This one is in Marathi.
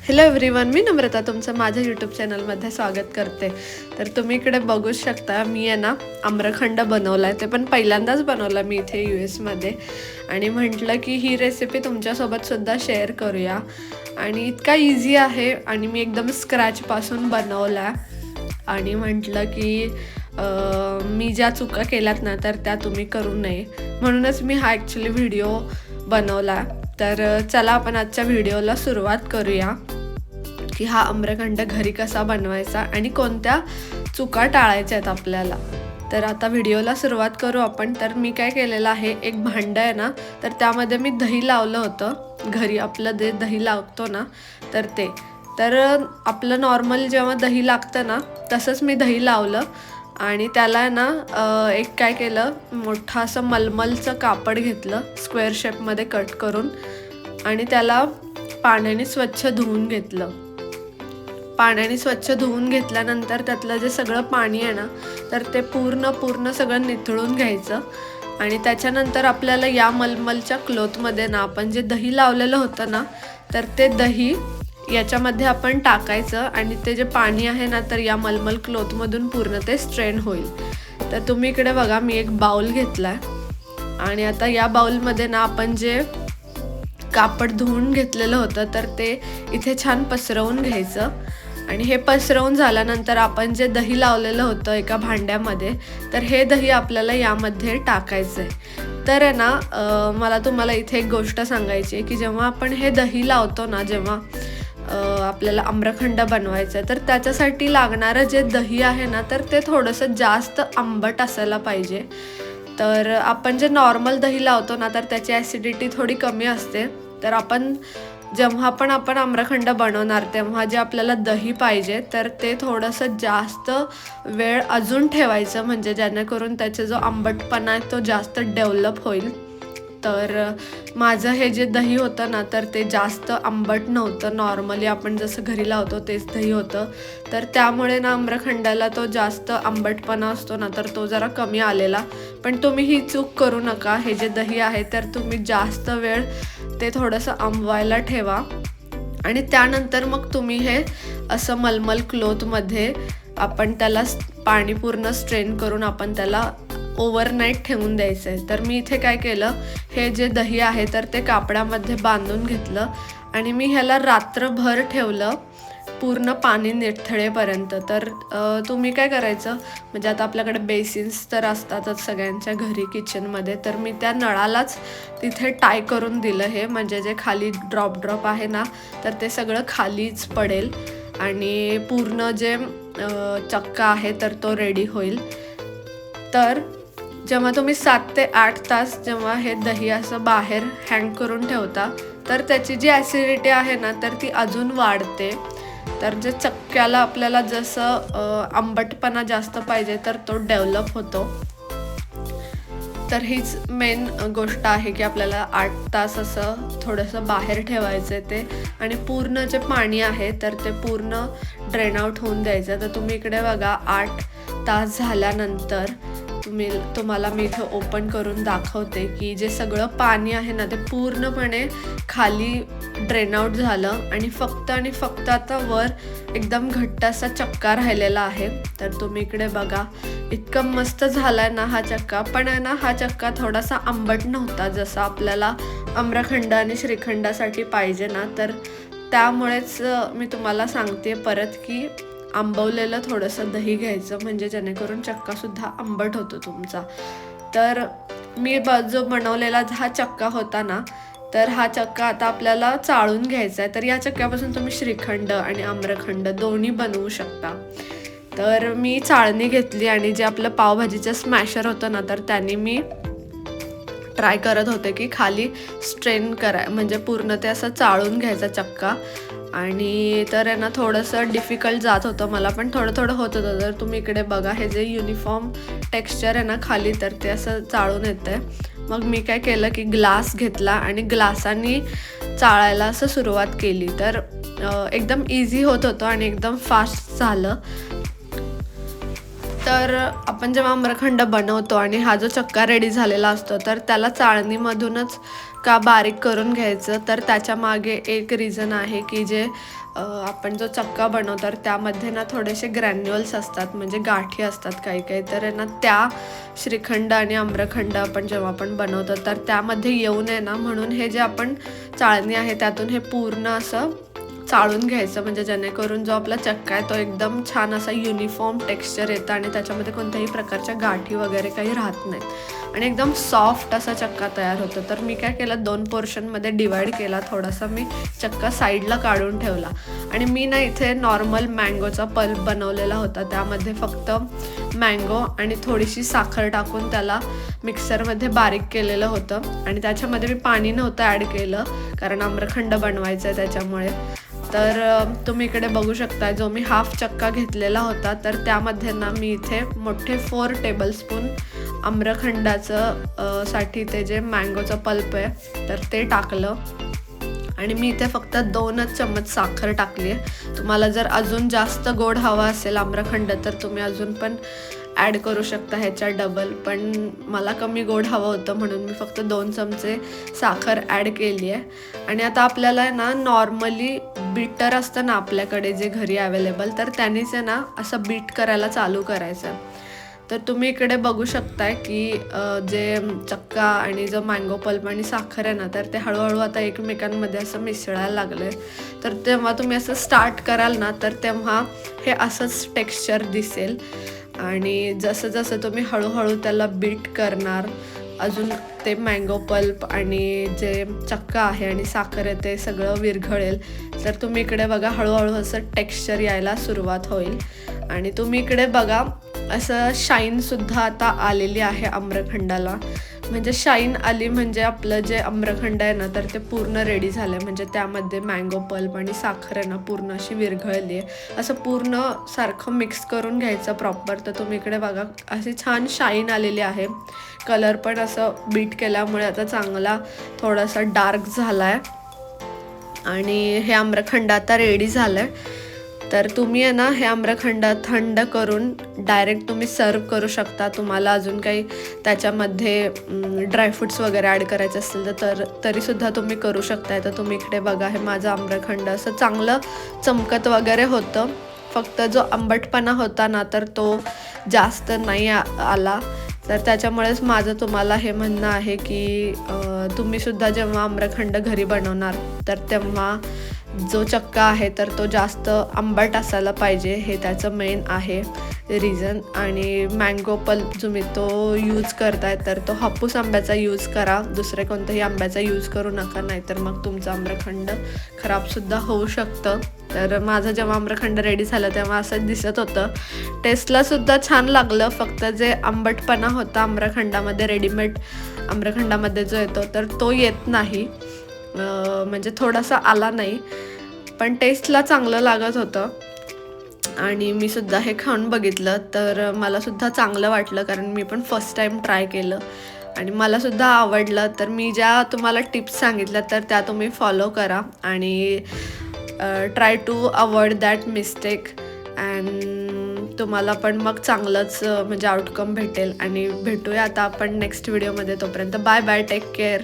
हॅलो एव्हरीवन, मी नम्रता तुमचं माझ्या यूट्यूब चॅनलमध्ये स्वागत करते. तर तुम्ही इकडे बघू शकता, मी आहे ना आम्रखंड बनवला आहे. ते पण पहिल्यांदाच बनवला मी इथे US मध्ये, आणि म्हटलं की ही रेसिपी तुमच्यासोबतसुद्धा शेअर करूया. आणि इतका इझी आहे आणि मी एकदम स्क्रॅचपासून बनवला. आणि म्हटलं की मी ज्या चुका केल्यात ना तर त्या तुम्ही करू नये, म्हणूनच मी हा ॲक्च्युली व्हिडिओ बनवला. तर चला आपण आजच्या व्हिडिओला सुरुवात करूया की हा आम्रखंड घरी कसा बनवायचा आणि कोणत्या चुका टाळायच्या आहेत आपल्याला. तर आता व्हिडिओला सुरुवात करू आपण. तर मी काय केलेलं आहे, एक भांडं आहे ना, तर त्यामध्ये मी दही लावलं होतं. घरी आपलं जे दही लागतो ना तर ते, तर आपलं नॉर्मल जेव्हा दही लागतं ना तसंच मी दही लावलं. आणि त्याला ना एक काय केलं, मोठं असं मलमलचं कापड घेतलं स्क्वेअर शेपमध्ये कट करून, आणि त्याला पाण्याने स्वच्छ धुवून घेतलं. पाण्याने स्वच्छ धुवून घेतल्यानंतर त्यातलं जे सगळं पाणी आहे ना तर ते पूर्ण सगळं निथळून घ्यायचं. आणि त्याच्यानंतर आपल्याला या मलमलच्या क्लॉथमध्ये ना आपण जे दही लावलेलं होतं ना तर ते दही याच्यामध्ये आपण टाकायचं, आणि ते जे पाणी आहे ना तर या मलमल क्लॉथमधून पूर्ण ते स्ट्रेन होईल. तर तुम्ही इकडे बघा, मी एक बाउल घेतला आहे, आणि आता या बाउलमध्ये ना आपण जे कापड धुवून घेतलेलं होतं तर ते इथे छान पसरवून घ्यायचं. आणि हे पसरवून झाल्यानंतर आपण जे दही लावलेलं होतं एका भांड्यामध्ये, तर हे दही आपल्याला यामध्ये टाकायचं आहे. तर आहे ना मला तुम्हाला इथे एक गोष्ट सांगायची आहे की जेव्हा आपण हे दही लावतो ना, जेव्हा आपल्याला आम्रखंड बनवायचं आहे, तर त्याच्यासाठी लागणारं जे दही आहे ना तर ते थोडंसं जास्त आंबट असायला पाहिजे. तर आपण जे नॉर्मल दही लावतो ना तर त्याची ॲसिडिटी थोडी कमी असते. तर जेव्हा आपण आम्रखंड बनवणार तेव्हा जे आपल्याला दही पाहिजे तर ते थोडंसं जास्त वेळ अजून ठेवायचं, म्हणजे जेणेकरून त्याचा जो आंबटपणा आहे तो जास्त डेव्हलप होईल. तर माझं हे जे दही होतं ना तर ते जास्त आंबट नव्हतं, नॉर्मली आपण जसं घरी लावतो तेच दही होतं. तर त्यामुळे ना आम्रखंडाला तो जास्त आंबटपणा असतो ना तर तो जरा कमी आलेला. पण तुम्ही ही चूक करू नका, हे जे दही आहे तर तुम्ही जास्त वेळ ते थोडंसं आंबवायला ठेवा. आणि त्यानंतर मग तुम्ही हे असं मलमल क्लॉथमध्ये आपण त्याला पाणी पूर्ण स्ट्रेन करून आपण त्याला ओव्हरनाईट ठेवून द्यायचं आहे. तर मी इथे काय केलं, हे जे दही आहे तर ते कापडामध्ये बांधून घेतलं, आणि मी ह्याला रात्रभर ठेवलं पूर्ण पाणी निथळेपर्यंत. तर तुम्ही काय करायचं, म्हणजे आता आपल्याकडे बेसिन्स तर असतातच सगळ्यांच्या घरी किचनमध्ये, तर मी त्या नळालाच तिथे टाय करून दिलं हे, म्हणजे जे खाली ड्रॉप आहे ना तर ते सगळं खालीच पडेल आणि पूर्ण जे चक्का आहे तर तो रेडी होईल. तर जेव्हा तुम्ही 7 ते 8 तास जेव्हा हे दही असं बाहेर हँग करून ठेवता तर त्याची जी ॲसिडिटी आहे ना तर ती अजून वाढते. तर जे चक्क्याला आपल्याला जसं आंबटपणा जास्त पाहिजे तर तो डेव्हलप होतो. तर हीच मेन गोष्ट आहे की आपल्याला 8 तास असं थोडंसं बाहेर ठेवायचं आहे ते, आणि पूर्ण जे पाणी आहे तर ते पूर्ण ड्रेन आउट होऊन द्यायचं. तर तुम्ही इकडे बघा, 8 तास झाल्यानंतर तुम्हाला मी इथे ओपन करून दाखवते की जे सगळं पाणी आहे ना ते पूर्णपणे खाली ड्रेन आउट झालं, आणि फक्त आता वर एकदम घट्ट असा चक्का राहिलेला आहे. तर तुम्ही इकडे बघा, इतकं मस्त झालाय ना हा चक्का. पण आहे ना हा चक्का थोडासा आंबट नव्हता जसा आपल्याला आम्रखंड आणि श्रीखंडासाठी पाहिजे ना, तर त्यामुळेच मी तुम्हाला सांगते परत की आंबवलेलं थोडंसं दही घ्यायचं, म्हणजे जेणेकरून चक्कासुद्धा आंबट होतो तुमचा. तर मी जो बनवलेला हा चक्का होता ना तर हा चक्का आता आपल्याला चाळून घ्यायचा आहे. तर या चक्क्यापासून तुम्ही श्रीखंड आणि आम्रखंड दोन्ही बनवू शकता. तर मी चाळणी घेतली, आणि जे आपलं पावभाजीचं स्मॅशर होतं ना तर त्याने मी ट्राय करत होते की खाली स्ट्रेन म्हणजे पूर्ण ते असं चाळून घ्यायचा चक्का. आणि तर आहे ना थोडंसं डिफिकल्ट जात होतं मला, पण थोडं होत होतं. तर तुम्ही इकडे बघा, हे जे युनिफॉर्म टेक्स्चर आहे ना खाली तर ते असं चाळून येतं आहे. मग मी काय केलं की ग्लास घेतला आणि ग्लासानी चाळायला असं सुरुवात केली. तर एकदम इझी होत होतं आणि एकदम फास्ट झालं. तर आपण जेव्हा आम्रखंड बनवतो आणि हा जो चक्का रेडी झालेला असतो तर त्याला चाळणीमधूनच का बारीक करून घ्यायचं, तर त्याच्या मागे एक रिझन आहे की जे आपण जो चक्का बनवतो तर त्यामध्ये ना थोडेसे ग्रॅन्युअल्स असतात, म्हणजे गाठी असतात काही काही, तर ना त्या श्रीखंड आणि आम्रखंड आपण जेव्हा आपण बनवतो तर त्यामध्ये येऊ नये ना म्हणून हे जे आपण चाळणी आहे त्यातून हे पूर्ण असं चाळून घ्यायचं, म्हणजे जेणेकरून जो आपला चक्का आहे तो एकदम छान असा युनिफॉर्म टेक्स्चर येतं आणि त्याच्यामध्ये कोणत्याही प्रकारच्या गाठी वगैरे काही राहत नाहीत आणि एकदम सॉफ्ट असा चक्का तयार होतो. तर मी काय केलं, 2 पोर्शनमध्ये डिवाईड केला, थोडासा मी चक्का साईडला काढून ठेवला आणि मी ना इथे नॉर्मल मँगोचा पल्प बनवलेला होता, त्यामध्ये फक्त मँगो आणि थोडीशी साखर टाकून त्याला मिक्सरमध्ये बारीक केलेलं होतं आणि त्याच्यामध्ये मी पाणी नव्हतं ॲड केलं कारण आम्रखंड बनवायचं आहे त्याच्यामुळे. तर तुम्ही इकडे बघू शकता जो मी हाफ चक्का घेतलेला होता तर त्यामध्ये ना मी इथे मोठे 4 टेबलस्पून आम्रखंडाचं साठी ते जे मँगोचं पल्प आहे तर ते टाकलं आणि मी इथे फक्त 2च चम्मच साखर टाकली आहे. तुम्हाला जर अजून जास्त गोड हवा असेल आम्रखंड तर तुम्ही अजून पण ॲड करू शकता ह्याच्या डबल, पण मला कमी गोड हवं होतं म्हणून मी फक्त 2 चमचे साखर ॲड केली आहे. आणि आता आपल्याला ना नॉर्मली बीटर असतं ना आपल्याकडे जे घरी अवेलेबल, तर त्यानेच आहे ना असं बीट करायला चालू करायचं. तर तुम्ही इकडे बघू शकताय की जे चक्का आणि जो मँगो पल्प आणि साखर आहे ना तर ते हळूहळू आता एकमेकांमध्ये असं मिसळायला लागलं आहे. तर तेव्हा तुम्ही असं स्टार्ट कराल ना तर तेव्हा हे असंच टेक्स्चर दिसेल आणि जसं जसं तुम्ही हळूहळू त्याला बीट करणार अजून ते मँगो पल्प आणि जे चक्का आहे आणि साखर आहे ते सगळं विरघळेल. तर तुम्ही इकडे बघा हळूहळू असं टेक्स्चर यायला सुरुवात होईल आणि तुम्ही इकडे बघा असं शाईनसुद्धा आता आलेली आहे आम्रखंडाला. म्हणजे शाईन आली म्हणजे आपलं जे आम्रखंड आहे ना तर ते पूर्ण रेडी झालं आहे, म्हणजे त्यामध्ये मँगो पल्प आणि साखर आहे ना पूर्ण अशी विरघळली आहे. असं पूर्ण सारखं मिक्स करून घ्यायचं प्रॉपर. तर तुम्ही इकडे बघा अशी छान शाईन आलेली आहे, कलर पण असं बीट केल्यामुळे आता चांगला थोडासा डार्क झाला आहे आणि हे आम्रखंड आता रेडी झालं आहे. तर तुम्ही आहे ना हे आम्रखंड थंड करून डायरेक्ट तुम्ही सर्व करू शकता. तुम्हाला अजून काही त्याच्यामध्ये ड्रायफ्रूट्स वगैरे ॲड करायचे असतील तरीसुद्धा तुम्ही करू शकताय. तर तुम्ही इकडे बघा हे माझं आम्रखंड असं चांगलं चमकत वगैरे होतं, फक्त जो आंबटपणा होता ना तर तो जास्त नाही आला. तर त्याच्यामुळेच माझं तुम्हाला हे म्हणणं आहे की तुम्हीसुद्धा जेव्हा आम्रखंड घरी बनवणार तर तेव्हा जो चक्का आहे तर तो जास्त आंबट असायला पाहिजे, हे त्याचं मेन आहे रिझन. आणि मँगो पल्प तुम्ही तो यूज करताय तर तो हापूस आंब्याचा यूज करा, दुसरे कोणत्याही आंब्याचा यूज करू नका, नाहीतर मग तुमचं आम्रखंड खराबसुद्धा होऊ शकतं. तर माझं जेव्हा आम्रखंड रेडी झालं तेव्हा असं दिसत होतं, टेस्टलासुद्धा छान लागलं, फक्त जे आंबटपणा होता आम्रखंडामध्ये रेडीमेड आम्रखंडामध्ये जो येतो तर तो येत नाही, म्हणजे थोडासा आला नाही, पण टेस्टला चांगलं लागत होतं. आणि मी सुद्धा हे खाऊन बघितलं तर मलासुद्धा चांगलं वाटलं कारण मी पण फर्स्ट टाईम ट्राय केलं आणि मलासुद्धा आवडलं. तर मी ज्या तुम्हाला टिप्स सांगितल्या तर त्या तुम्ही फॉलो करा आणि try to avoid that mistake and तुम्हाला पण मग चांगलंच म्हणजे आउटकम भेटेल. आणि भेटूया आता आपण नेक्स्ट व्हिडिओमध्ये. तोपर्यंत बाय बाय, टेक केअर.